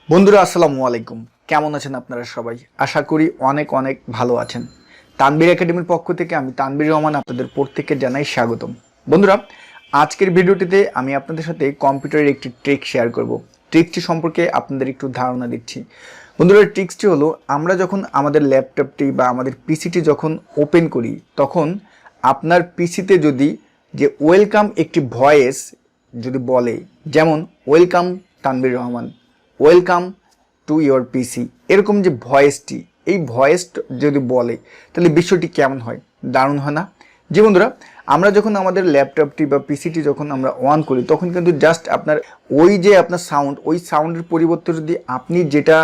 বন্ধুরা আসসালামু আলাইকুম, কেমন আছেন আপনারা সবাই? আশা করি অনেক অনেক ভালো আছেন। তানবীর একাডেমির পক্ষ থেকে আমি তানবীর রহমান আপনাদের প্রত্যেককে জানাই স্বাগতম। বন্ধুরা, আজকের ভিডিওটিতে আমি আপনাদের সাথে কম্পিউটারের একটি ট্রিক শেয়ার করব। ট্রিকটি সম্পর্কে আপনাদের একটু ধারণা দিচ্ছি। বন্ধুরা, ট্রিকটি হলো, আমরা যখন আমাদের ল্যাপটপটি বা আমাদের পিসিটি যখন ওপেন করি, তখন আপনার পিসিতে যদি যে ওয়েলকাম একটি ভয়েস যদি বলে, যেমন welcome Tanvir Rahman, welcome to your PC, এরকম যে ভয়েসটি, এই ভয়েস যদি বলে তাহলে বিষয়টি কেমন হয়? দারুণ হয় না? জি বন্ধুরা, আমরা যখন আমাদের ল্যাপটপটি বা পিসিটি যখন আমরা অন করি, তখন কিন্তু জাস্ট আপনার ওই যে আপনার সাউন্ড, ওই সাউন্ডের পরিবর্তে যদি আপনি যেটা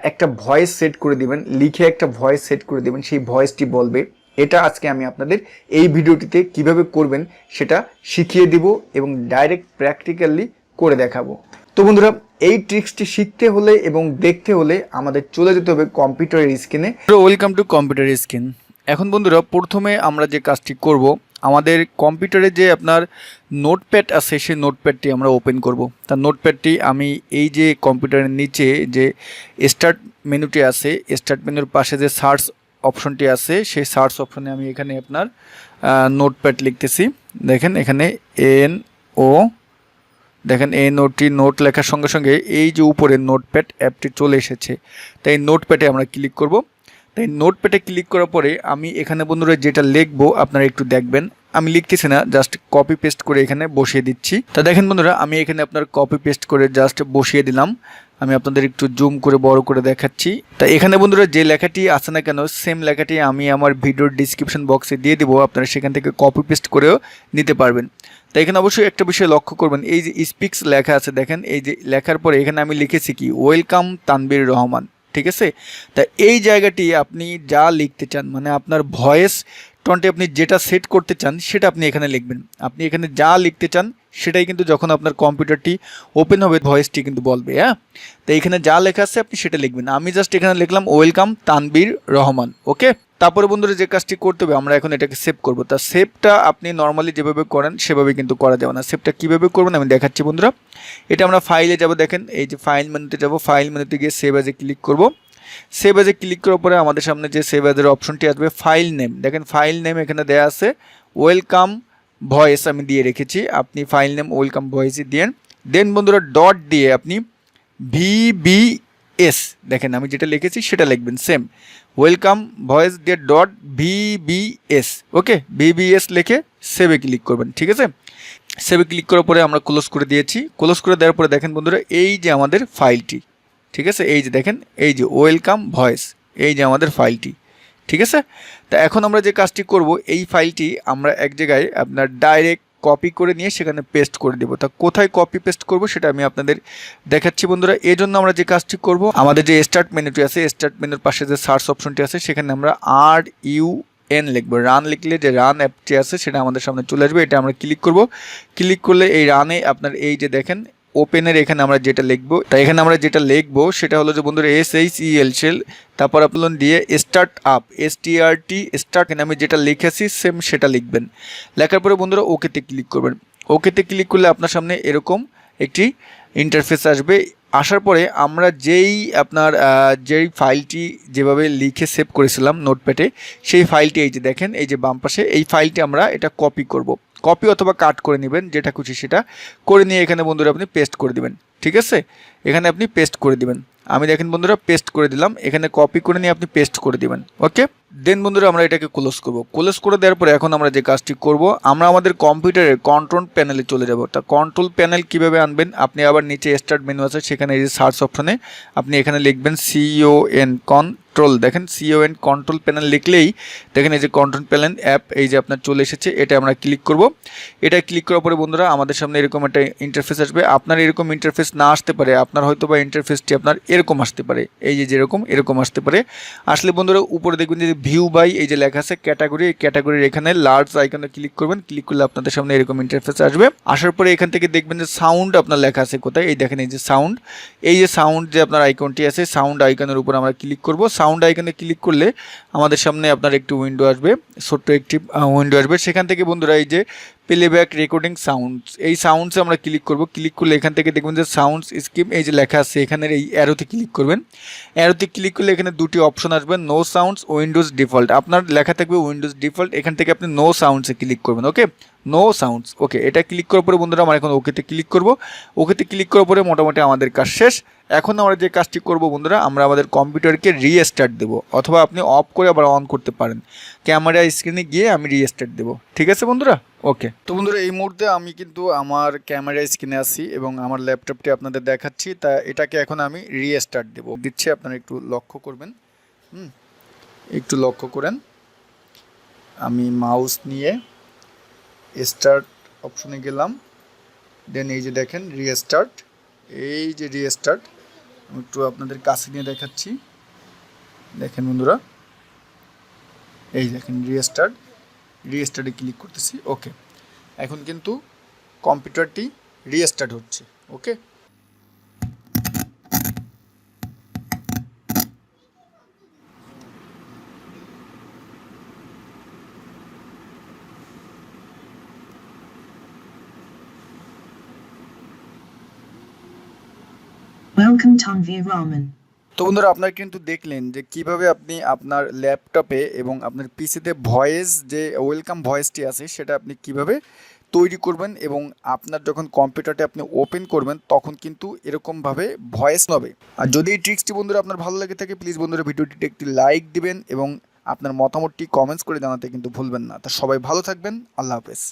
একটা ভয়েস সেট করে দিবেন, লিখে একটা ভয়েস সেট করে দিবেন, সেই ভয়েসটি বলবে। এটা আজকে আমি আপনাদের এই ভিডিওটিতে কিভাবে করবেন সেটা শিখিয়ে দিব এবং ডাইরেক্ট প্র্যাকটিক্যালি করে দেখাবো। তো বন্ধুরা, এই ট্রিক্সটি শিখতে হলে এবং দেখতে হলে আমাদের চলে যেতে হবে কম্পিউটারের স্ক্রিনে। Welcome to computer screen. এখন বন্ধুরা, প্রথমে আমরা যে কাজটি করব, আমাদের কম্পিউটারে যে আপনার নোটপ্যাড আছে সেই নোটপ্যাডটি আমরা ওপেন করব। তার নোটপ্যাডটি আমি এই যে কম্পিউটারের নিচে যে স্টার্ট মেনুটি আছে, স্টার্ট মেনুর পাশে যে সার্চ অপশনটি আছে, সেই সার্চ অপশনে আমি এখানে আপনার নোটপ্যাড লিখতেছি। দেখেন এখানে NO, দেখেন এই নোট লেখার সঙ্গে সঙ্গে এই যে উপরে নোটপ্যাড অ্যাপটি চলে এসেছে। তাই নোটপ্যাডে আমরা ক্লিক করব। তাই নোটপ্যাডে ক্লিক করার পরে আমি এখানে বন্ধুরা যেটা লিখবো আপনারা একটু দেখবেন। আমি লিখতেছি না, জাস্ট কপি পেস্ট করে এখানে বসিয়ে দিচ্ছি। তা দেখেন বন্ধুরা, আমি এখানে আপনার কপি পেস্ট করে জাস্ট বসিয়ে দিলাম। আমি আপনাদের একটু জুম করে বড় করে দেখাচ্ছি। তা এখানে বন্ধুরা যে লেখাটি আছে না কেন, সেম লেখাটি আমি আমার ভিডিওর ডিসক্রিপশন বক্সে দিয়ে দেবো, আপনারা সেখান থেকে কপি পেস্ট করেও নিতে পারবেন। তাই এখানে অবশ্যই একটা বিষয় লক্ষ্য করবেন, এই যে স্পিক্স লেখা আছে, দেখেন এই যে লেখার পরে এখানে আমি লিখেছি কি, ওয়েলকাম তানবীর রহমান। ঠিক আছে? তা এই জায়গাটি আপনি যা লিখতে চান, মানে আপনার ভয়েস টোনটি আপনি যেটা সেট করতে চান সেটা আপনি এখানে লিখবেন। আপনি এখানে যা লিখতে চান সেটাই কিন্তু যখন আপনার কম্পিউটারটি ওপেন হবে ভয়েসটি কিন্তু বলবে। হ্যাঁ, তো এখানে যা লেখা আছে আপনি সেটা লিখবেন। আমি জাস্ট এখানে লিখলাম ওয়েলকাম তানবীর রহমান। ওকে, তারপরে বন্ধুরা যে কাজটি করতে হবে, আমরা এখন এটাকে সেভ করব। তা সেভটা আপনি নর্মালি যেভাবে করেন সেভাবে কিন্তু করা যাবে না। সেভটা কীভাবে করবেন আমি দেখাচ্ছি বন্ধুরা। এটা আমরা ফাইলে যাব, দেখেন এই যে ফাইল মেনুতে যাব, ফাইল মেনুতে গিয়ে সেভ অ্যাজে ক্লিক করব। সেভ অ্যাজে ক্লিক করার পরে আমাদের সামনে যে সেভ অ্যাজের অপশনটি আসবে, ফাইল নেম, দেখেন ফাইল নেম এখানে দেওয়া আছে ওয়েলকাম ভয়েস, আমি দিয়ে রেখেছি। আপনি ফাইল নেম ওয়েলকাম ভয়েসই দিন। দেন বন্ধুরা ডট দিয়ে আপনি VBS, দেখেন আমি যেটা লিখেছি সেটা লিখবেন সেম, ওয়েলকাম ভয়েস দিয়ে ডট VBS। ওকে, VBS লিখে সেভে ক্লিক করবেন। ঠিক আছে, সেভে ক্লিক করার পরে আমরা ক্লোজ করে দিয়েছি। ক্লোজ করে দেওয়ার পরে দেখেন বন্ধুরা, এই যে আমাদের ফাইলটি, ঠিক আছে, এই যে দেখেন এই যে ওয়েলকাম ভয়েস, এই যে আমাদের ফাইলটি। ঠিক আছে, তা এখন আমরা যে কাজটি করব, এই ফাইলটি আমরা এক জায়গায় আপনার ডাইরেক্ট কপি করে নিয়ে সেখানে পেস্ট করে দেবো। তা কোথায় কপি পেস্ট করব সেটা আমি আপনাদের দেখাচ্ছি বন্ধুরা। এই জন্য আমরা যে কাজটি করব, আমাদের যে স্টার্ট মেনুটি আছে, স্টার্ট মেনুর পাশে যে সার্চ অপশনটি আছে, সেখানে আমরা RUN লিখবো। রান লিখলে যে রান অ্যাপটি আছে সেটা আমাদের সামনে চলে আসবে। এটা আমরা ক্লিক করব। ক্লিক করলে এই রানে আপনার এই যে দেখেন ওপেনের এখানে আমরা যেটা লিখবো, তাই এখানে আমরা যেটা লিখবো সেটা হলো যে বন্ধুরা SHEL শেল, তারপর আপলোন দিয়ে স্টার্ট আপ STRT স্টার্ট, এখানে আমি যেটা লিখেছি সেম সেটা লিখবেন। লেখার পরে বন্ধুরা ওকেতে ক্লিক করবেন। ওকেতে ক্লিক করলে আপনার সামনে এরকম একটি ইন্টারফেস আসবে। আসার পরে আমরা যেই ফাইলটি যেভাবে লিখে সেভ করেছিলাম নোটপ্যাডে, সেই ফাইলটি এই যে দেখেন এই যে বাম পাশে, এই ফাইলটি আমরা এটা কপি করব। কপি অথবা কাট করে নেবেন, যেটা খুশি সেটা করে নিয়ে এখানে বন্ধুরা আপনি পেস্ট করে দিবেন। ঠিক আছে, এখানে আপনি পেস্ট করে দিবেন। আমি দেখেন বন্ধুরা পেস্ট করে দিলাম, এখানে কপি করে নিয়ে আপনি পেস্ট করে দিবেন। ওকে, দেন বন্ধুরা আমরা এটাকে ক্লোজ করব। ক্লোজ করে দেওয়ার পরে এখন আমরা যে কাজটি করব, আমরা আমাদের কম্পিউটারের কন্ট্রোল প্যানেলে চলে যাব। তা কন্ট্রোল প্যানেল কিভাবে আনবেন, আপনি আবার নিচে স্টার্ট মেনু আছে, সেখানে এই যে সার্চ অপশনে আপনি এখানে লিখবেন CON কন্ট্রোল, দেখেন CON কন্ট্রোল প্যানেল লিখলেই দেখেন এই যে কন্ট্রোল প্যানেল অ্যাপ এই যে আপনার চলে এসেছে। এটা আমরা ক্লিক করব। এটা ক্লিক করার পরে বন্ধুরা আমাদের সামনে এরকম একটা ইন্টারফেস আসবে। আপনার এরকম ইন্টারফেস না আসতে পারে, আপনার হয়তো বা ইন্টারফেসটি আপনার এরকম আসতে পারে, এই যে যেরকম এরকম আসতে পারে। আসলে বন্ধুরা উপরে দেখবেন যে ভিউ বাই এই যে লেখা আছে ক্যাটাগরি, এই ক্যাটাগরির এখানে লার্জ আইকনে ক্লিক করবেন। ক্লিক করলে আপনাদের সামনে এরকম ইন্টারফেস আসবে। আসার পরে এখান থেকে দেখবেন যে সাউন্ড আপনার লেখা আছে কোথায়, এই দেখেন এই যে সাউন্ড, এই যে সাউন্ড যে আপনার আইকনটি আছে, সাউন্ড আইকনের উপর আমরা ক্লিক করব। সাউন্ড আইকনে ক্লিক করলে আমাদের সামনে আপনার একটি উইন্ডো আসবে, ছোট্ট একটি উইন্ডো আসবে। সেখান থেকে বন্ধুরা এই যে প্লেব্যাক রেকর্ডিং সাউন্ডস, এই সাউন্ডসে আমরা ক্লিক করব। ক্লিক করলে এখান থেকে দেখবেন যে সাউন্ডস স্কিপ এই যে লেখা আছে, এখানের এই অ্যারোতে ক্লিক করবেন। অ্যারোতে ক্লিক করলে এখানে দুটি অপশন আসবে, নো সাউন্ডস, উইন্ডোজ ডিফল্ট। আপনার লেখা থাকবে উইন্ডোজ ডিফল্ট, এখান থেকে আপনি নো সাউন্ডসে ক্লিক করবেন। ওকে, নো সাউন্ডস। ওকে, এটা ক্লিক করার পরে বন্ধুরা আমরা এখন ওকেতে ক্লিক করব। ওকেতে ক্লিক করার পরে মোটামুটি আমাদের কাজ শেষ। এখন আমরা যে কাজটি করব বন্ধুরা, আমরা আমাদের কম্পিউটারকে রিস্টার্ট দেবো, অথবা আপনি অফ করে আবার অন করতে পারেন। ক্যামেরা স্ক্রিনে গিয়ে আমি রিস্টার্ট দেবো। ঠিক আছে বন্ধুরা? ওকে, তো বন্ধুরা এই মুহূর্তে আমি কিন্তু আমার ক্যামেরা স্ক্রিনে আছি এবং আমার ল্যাপটপটি আপনাদের দেখাচ্ছি। তা এটাকে এখন আমি রিস্টার্ট দেবো দিচ্ছি, আপনারা একটু লক্ষ্য করবেন। একটু লক্ষ্য করেন। আমি মাউস নিয়ে স্টার্ট অপশনে গেলাম, দেন এই যে দেখেন রিস্টার্ট, এই যে রিস্টার্ট, আমি একটু আপনাদের কাছে নিয়ে দেখাচ্ছি। দেখেন বন্ধুরা, এই দেখেন রিস্টার্টে ক্লিক করতেছি। ওকে, এখন কিন্তু কম্পিউটারটি রিস্টার্ট হচ্ছে। ওকে, Welcome Tanvir Rahman. তো বন্ধুরা আপনারা কিন্তু দেখলেন যে কিভাবে আপনি আপনার ল্যাপটপে এবং আপনার পিসিতে ভয়েস, যে ওয়েলকাম ভয়েসটি আছে সেটা আপনি কিভাবে তৈরি করবেন, এবং আপনার যখন কম্পিউটারটি আপনি ওপেন করবেন তখন কিন্তু এরকমভাবে ভয়েস হবে। আর যদি এই ট্রিক্সটি বন্ধুরা আপনার ভালো লাগে থাকে, প্লিজ বন্ধুরা ভিডিওটিতে একটি লাইক দিবেন এবং আপনার মতামতটি কমেন্টস করে জানাতে কিন্তু ভুলবেন না। তা সবাই ভালো থাকবেন, আল্লাহ হাফেজ।